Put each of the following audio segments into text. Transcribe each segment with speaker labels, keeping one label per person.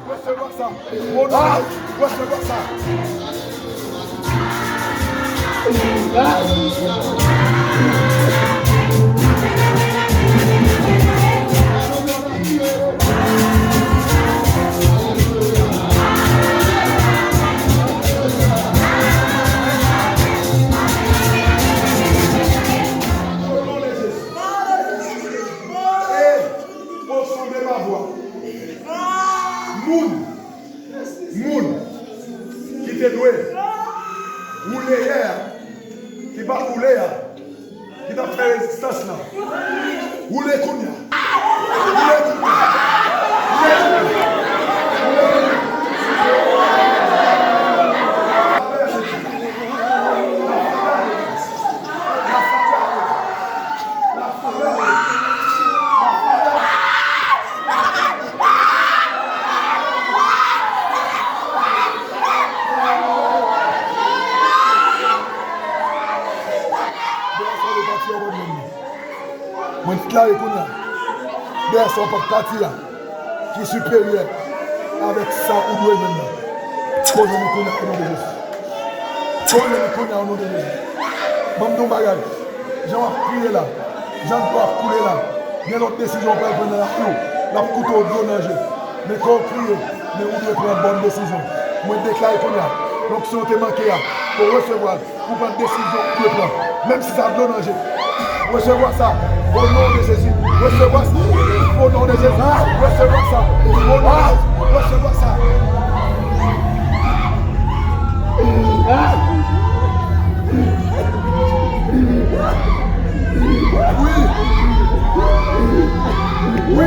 Speaker 1: Recevoir ça. Au nom de Jésus. Recevoir ça. Moun qui te doué, rouler hier, qui va rouler, qui t'a fait résistance là, rouler Kounia, rouler Kounia. Moi, je déclare qu'il y a son parti qui est supérieur avec ça ou doit maintenant. Posez-nous au nom de Jésus. Posez-nous au nom de Jésus. Bamdou bagage. Jean va prier là. Jean doit couler là. Il y a notre décision pour prendre la clou. La couteau de l'onager. Mais quand on prie, mais on doit prendre une bonne décision. Moi, je déclare qu'il y a. Donc, si on te manqué pour recevoir, pour prendre une décision, pour prendre. Même si ça a l'onager. Recevoir ça. Au nom de Jésus, recevoir ça. Au nom de Jésus, recevoir ça. Au nom de Jésus, recevoir ça. Oui. Oui.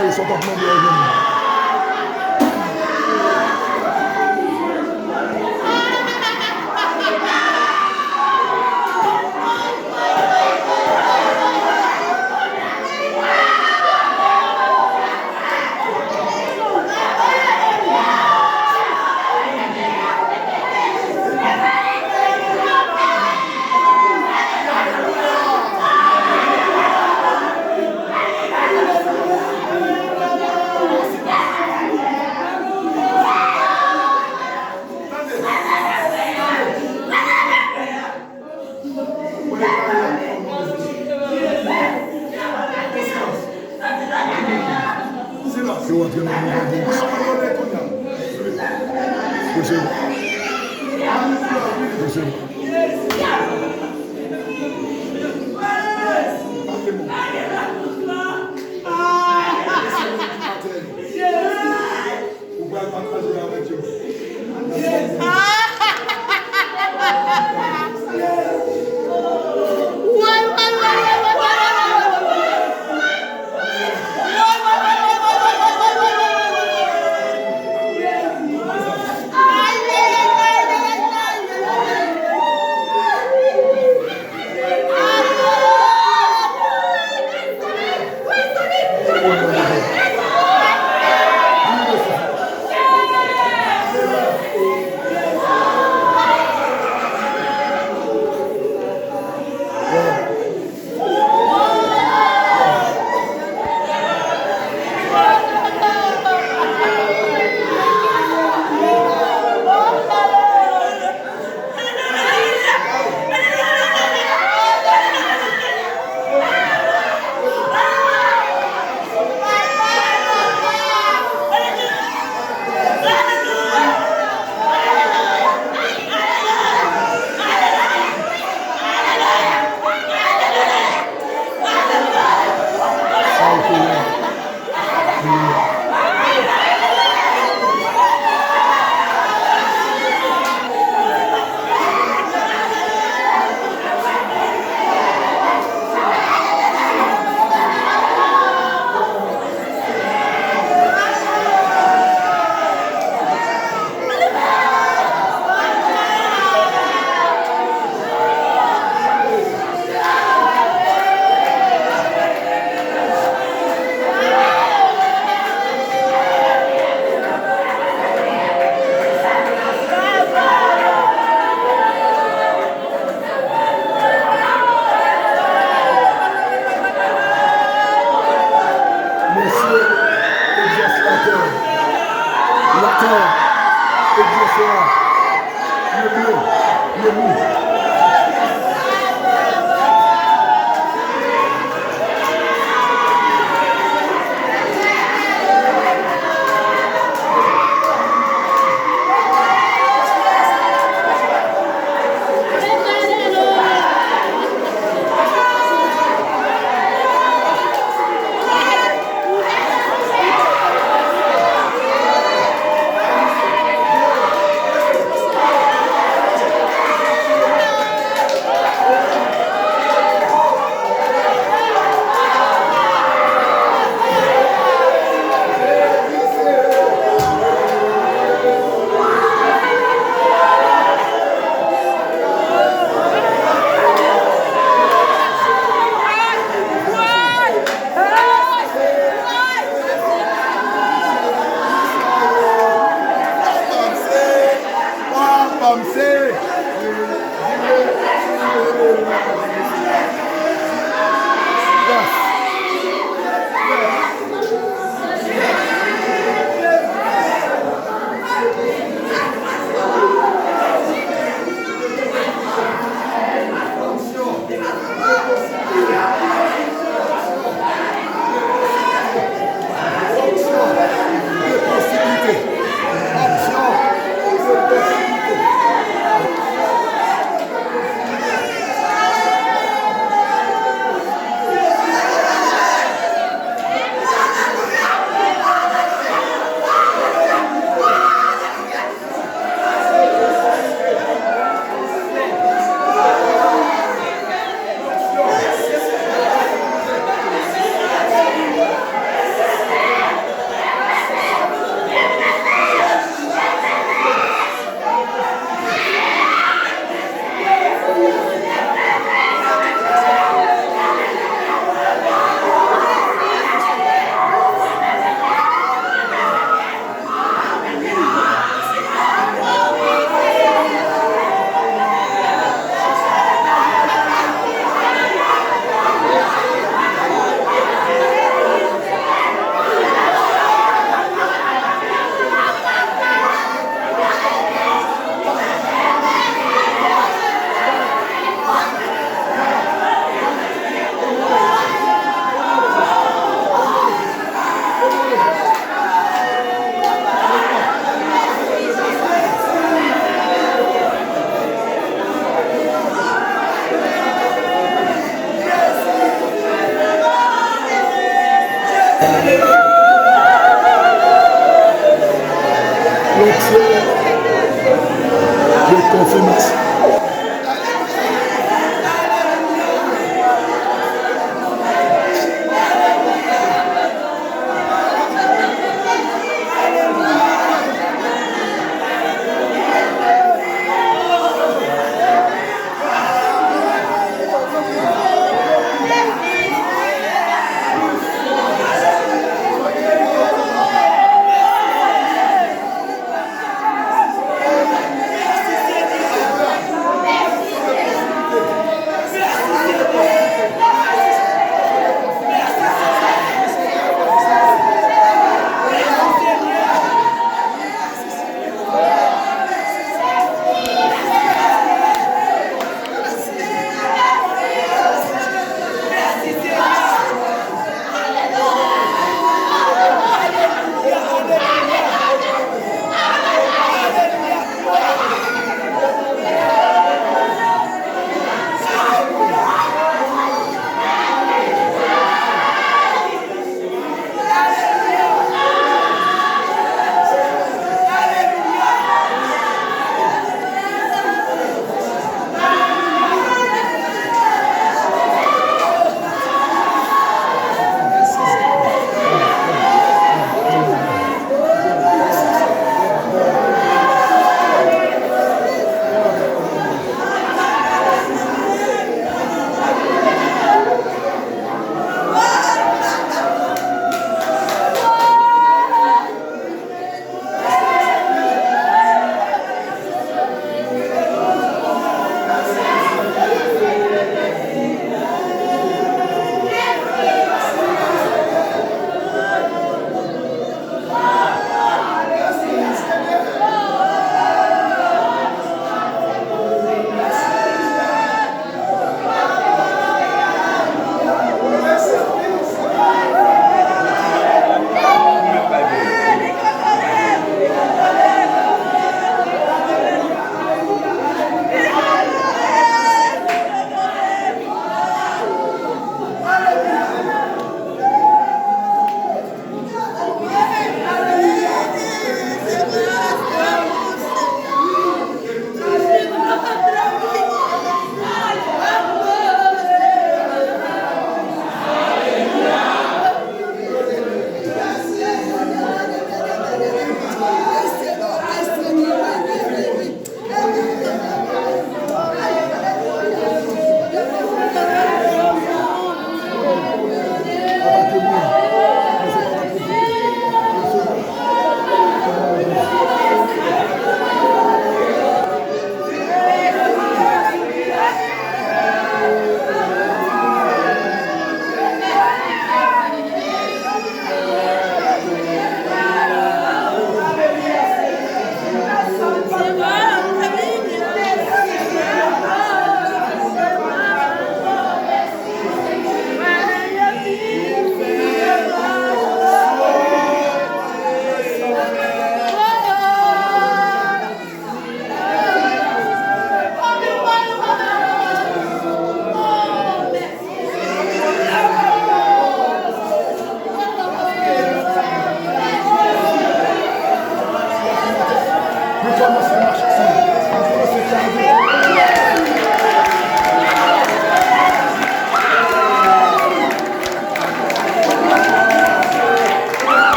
Speaker 1: Ils sont en train de revenir. Recevez. Recevez. Vous pouvez partager avec Dieu. l'entière de confirmation.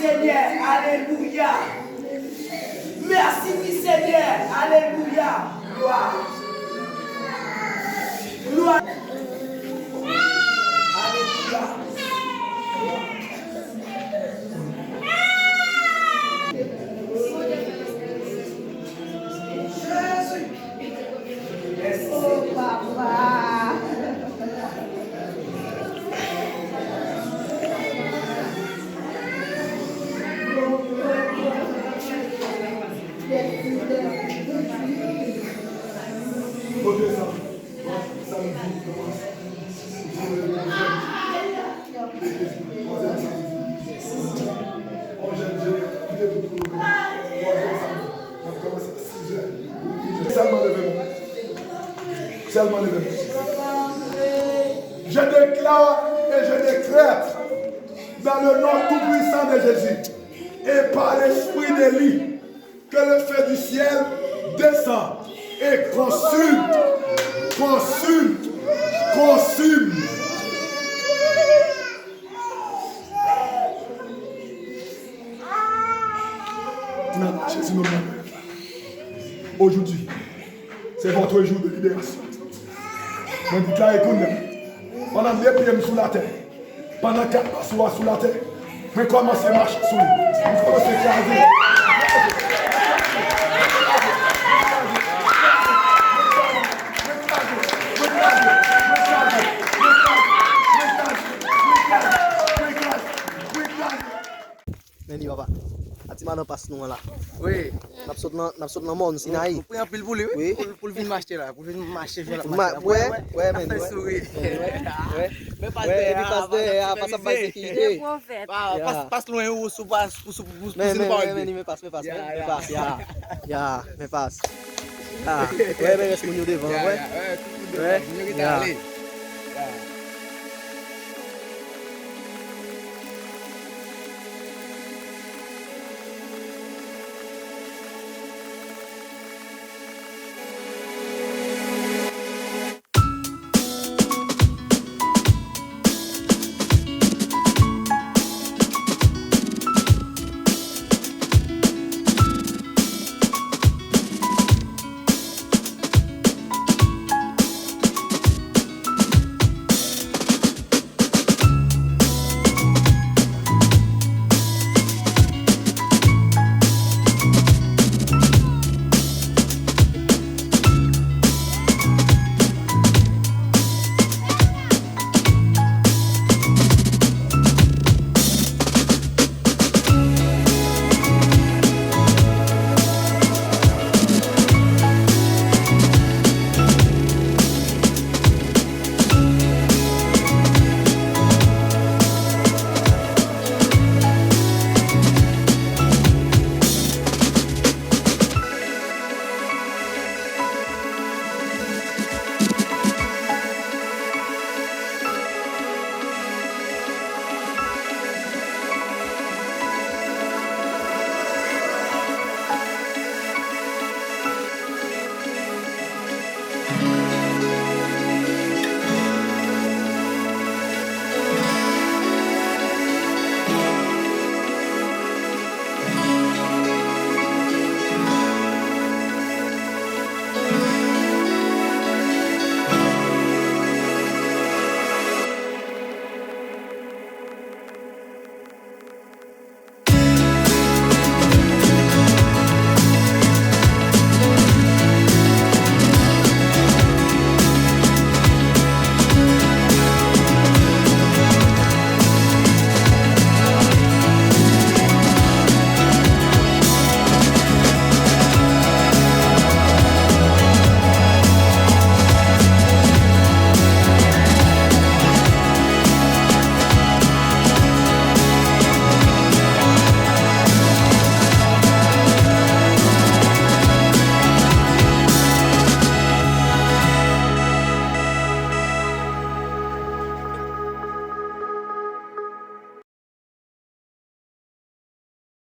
Speaker 2: Seigneur. Alléluia. Merci, oui, Seigneur. Alléluia. Gloire. Gloire. Alléluia.
Speaker 3: Oh, papa.
Speaker 1: Ok, ça me dit comment Seulement levé. Je déclare et je décrète dans le nom tout-puissant de Jésus et par l'esprit d'Élie que le feu du ciel descend et consume. Non, Jésus nous demande. Aujourd'hui, c'est votre jour de libération. Je déclare pendant 2 PM sous la terre, pendant 4 mois sous la terre, je commence à marcher sous lui. Je commence à écraser.
Speaker 4: Neni papa, ati manan pas nou la.
Speaker 5: Oui.
Speaker 4: Nap sot nan moun Sinaï.
Speaker 5: Pou yon pil pou li,
Speaker 4: Oui.
Speaker 5: Pou l vin m'acheter là, pou l vin m'acheter vin
Speaker 4: Ouais, men.
Speaker 5: Fè souri.
Speaker 4: Ouais, epi pas de, pas ap bay sekirite.
Speaker 5: Pas loin ou sou pas pou
Speaker 4: Men, me pas. Ya, me pas. Ouais, men, res moun yo devan, ouais.
Speaker 5: Ouais.